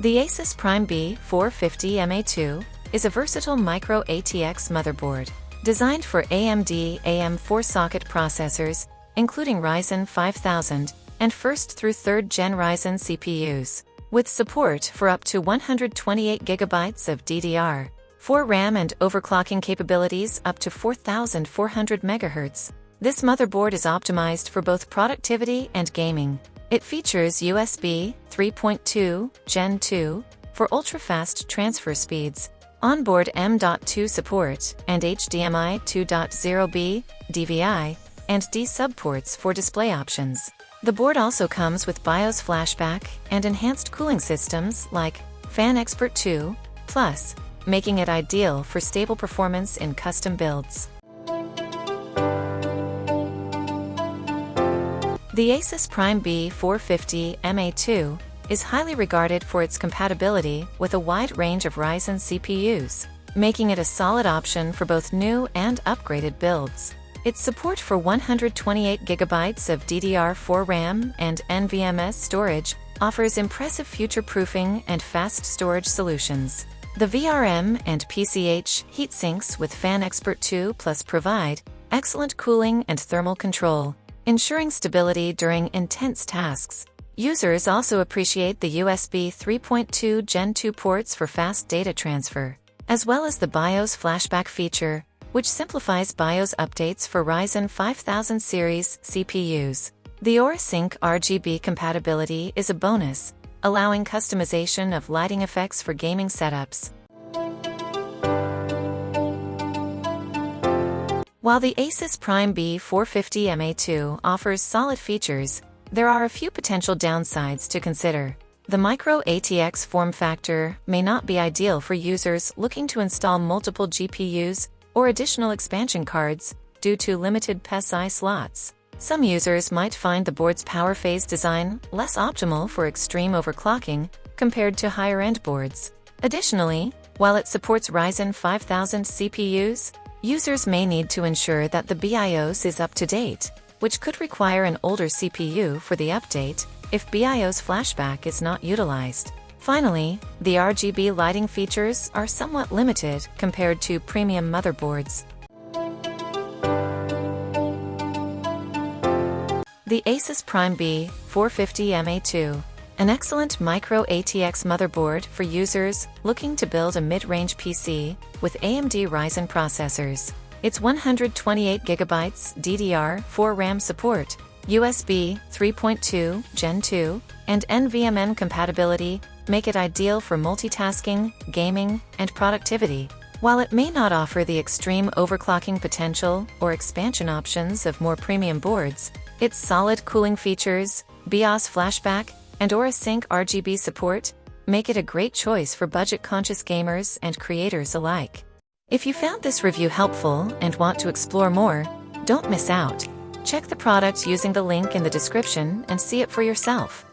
The ASUS Prime B450M-A II is a versatile micro ATX motherboard designed for AMD AM4 socket processors, including Ryzen 5000 and 1st through 3rd Gen Ryzen CPUs, with support for up to 128GB of DDR4 RAM and overclocking capabilities up to 4400 MHz. This motherboard is optimized for both productivity and gaming. It features USB 3.2 Gen 2 for ultra-fast transfer speeds, onboard M.2 support, and HDMI 2.0B, DVI, and D subports for display options. The board also comes with BIOS flashback and enhanced cooling systems like Fan Expert 2 Plus, making it ideal for stable performance in custom builds. The ASUS Prime B450M-A II is highly regarded for its compatibility with a wide range of Ryzen CPUs, making it a solid option for both new and upgraded builds. Its support for 128GB of DDR4 RAM and NVMe storage offers impressive future-proofing and fast storage solutions. The VRM and PCIe heatsinks with Fan Expert 2 Plus provide excellent cooling and thermal control, ensuring stability during intense tasks. Users also appreciate the USB 3.2 Gen 2 ports for fast data transfer, as well as the BIOS flashback feature, which simplifies BIOS updates for Ryzen 5000 series CPUs. The Aura Sync RGB compatibility is a bonus, allowing customization of lighting effects for gaming setups. While the ASUS Prime B450M-A II offers solid features, there are a few potential downsides to consider. The micro ATX form factor may not be ideal for users looking to install multiple GPUs or additional expansion cards due to limited PCIe slots. Some users might find the board's power phase design less optimal for extreme overclocking compared to higher-end boards. Additionally, while it supports Ryzen 5000 CPUs, users may need to ensure that the BIOS is up to date, which could require an older CPU for the update if BIOS flashback is not utilized. Finally, the RGB lighting features are somewhat limited compared to premium motherboards. The ASUS Prime B450M-A II, an excellent micro ATX motherboard for users looking to build a mid-range PC with AMD Ryzen processors. Its 128GB DDR4 RAM support, USB 3.2 Gen 2, and NVMe compatibility make it ideal for multitasking, gaming, and productivity. While it may not offer the extreme overclocking potential or expansion options of more premium boards, its solid cooling features, BIOS flashback, and Aura Sync RGB support make it a great choice for budget-conscious gamers and creators alike. If you found this review helpful and want to explore more, don't miss out. Check the product using the link in the description and see it for yourself.